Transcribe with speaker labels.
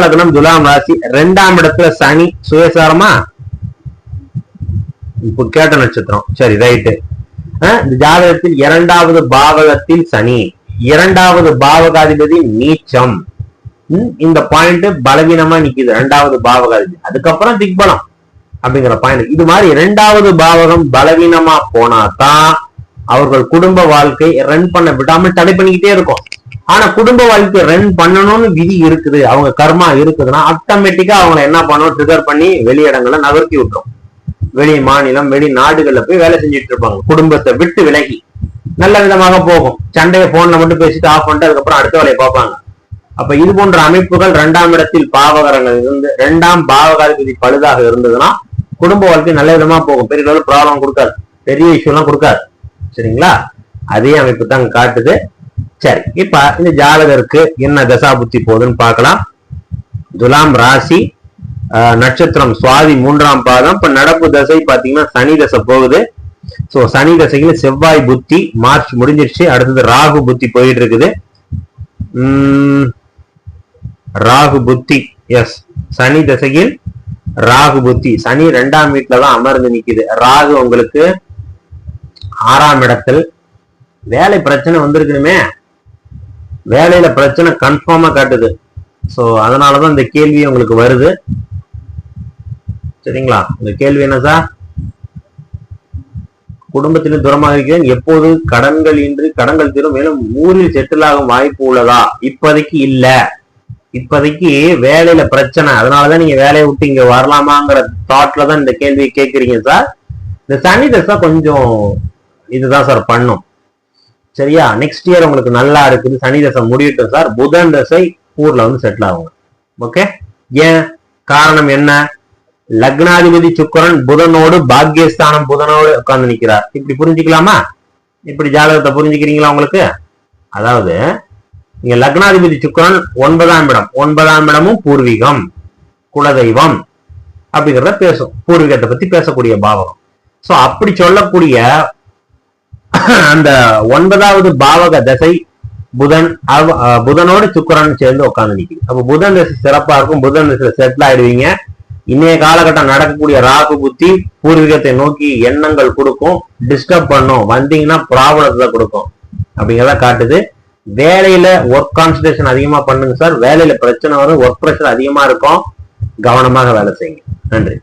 Speaker 1: லக்னம் துலாம் ராசி 2ஆம் இடத்துல சனி சுயசாரமா இப்ப கேட்ட நட்சத்திரம் சரி ரைட்டு. இந்த ஜாதகத்தில் 2வது பாவகத்தில் சனி, 2வது பாவகாதிபதி நீச்சம். இந்த பாயிண்ட் பலவீனமா நிக்குது 2வது பாவகாதிபதி. அதுக்கப்புறம் திக்பலம் அப்படிங்கிற பாயிண்ட். இது மாதிரி 2வது பாவகம் பலவீனமா போனாதான் அவர்கள் குடும்ப வாழ்க்கை ரன் பண்ண விடாம தடை பண்ணிக்கிட்டே இருக்கும். ஆனா குடும்ப வாழ்க்கை ரன் பண்ணணும்னு விதி இருக்குது, அவங்க கர்மா இருக்குதுன்னா ஆட்டோமேட்டிக்கா அவங்களை என்ன பண்ணுவோம், ட்ரிகர் பண்ணி வெளியிடங்களை நகர்த்தி விட்டுரும். வெளி மாநிலம் வெளி நாடுகள்ல போய் வேலை செஞ்சுட்டு இருப்பாங்க. குடும்பத்தை விட்டு விலகி நல்ல விதமாக போகும். சண்டையை போன்ல மட்டும் பேசிட்டு ஆஃப் பண்ணிட்டு அதுக்கப்புறம் அடுத்த வேலையை பார்ப்பாங்க. அப்ப இது போன்ற அமைப்புகள் 2ஆம் இடத்தில் பாவகரங்கள் இருந்து 2ஆம் பாவகாதிபதி பழுதாக இருந்ததுன்னா குடும்ப வாழ்க்கை நல்ல விதமா போகும். பெரிய அளவு ப்ராப்ளம் கொடுக்காது, பெரிய இஷ்யூ எல்லாம் கொடுக்காது. சரிங்களா? அதே அமைப்பு தான் காட்டுது. சரி, இப்ப இந்த ஜாதகருக்கு என்ன தசா புத்தி போகுதுன்னு பார்க்கலாம். துலாம் ராசி, நட்சத்திரம் சுவாதி 3ஆம் பாதம். இப்ப நடப்பு தசை பாத்தீங்கன்னா சனி தசை போகுது. சோ சனி தசையில செவ்வாய் புத்தி மார்ச் முடிஞ்சிருச்சு. அடுத்தது ராகு புத்தி போயிட்டு இருக்குது. ராகு புத்தி, எஸ், சனி தசையில் ராகு புத்தி. சனி 2ஆம் வீட்டுலதான் அமர்ந்து நிக்குது. ராகு உங்களுக்கு 6ஆம் இடத்தில். வேலை பிரச்சனை வந்திருக்கணுமே, வேலையில பிரச்சனை கன்ஃபார்மா காட்டுது. சோ அதனாலதான் இந்த கேள்வி உங்களுக்கு வருது. சரிங்களா? இந்த கேள்வி என்ன சார்? குடும்பத்திலும் தூரமாக இருக்கிறேன், எப்போது கடன்கள் இன்றி கடன்கள் தீரும், மேலும் ஊரில் செட்டில் ஆகும் வாய்ப்பு உள்ளதா? இப்போதைக்கு இல்ல. இப்போதைக்கு வேலையில பிரச்சனை, அதனாலதான் நீங்க வேலையை விட்டு இங்க வரலாமாங்கிற தாட்ல தான் இந்த கேள்வியை கேட்கறீங்க சார். இந்த சனி தசை கொஞ்சம் இதுதான் சார் பண்ணும். சரியா? நெக்ஸ்ட் இயர் உங்களுக்கு நல்லா இருக்குது. சனி தசை முடியட்டும் சார். புதன் தசை ஊர்ல வந்து செட்டில் ஆகும். ஓகே? ஏன் காரணம் என்ன? லக்னாதிபதி சுக்கிரன் புதனோடு பாக்கியஸ்தானம் புதனோடு உட்கார்ந்து நிற்கிறார். இப்படி புரிஞ்சுக்கலாமா? இப்படி ஜாதகத்தை புரிஞ்சுக்கிறீங்களா உங்களுக்கு? அதாவது இங்க லக்னாதிபதி சுக்கிரன் 9ஆம் இடம், 9ஆம் இடமும் பூர்வீகம், குலதெய்வம் அப்படிங்கிறத பேசும். பூர்வீகத்தை பத்தி பேசக்கூடிய பாவகம். சோ அப்படி சொல்லக்கூடிய அந்த 9வது பாவக தசை புதன், புதனோடு சுக்கிரன் சேர்ந்து உட்கார்ந்து நிற்குது. அப்ப புதன் தசை சிறப்பா இருக்கும். புதன் தசையில செட்டில் ஆயிடுவீங்க. இன்னைய காலகட்டம் நடக்கக்கூடிய ராகு புத்தி பூர்வீகத்தை நோக்கி எண்ணங்கள் கொடுக்கும், டிஸ்டர்ப் பண்ணும், வந்தீங்கன்னா ப்ராப்ளத்தை கொடுக்கும் அப்படிங்கிறத காட்டுது. வேலையில ஒர்க் கான்சன்ட்ரேஷன் அதிகமா பண்ணுங்க சார். வேலையில பிரச்சனை வரும், ஒர்க் ப்ரெஷர் அதிகமா இருக்கும். கவனமாக வேலை செய்யுங்க. நன்றி.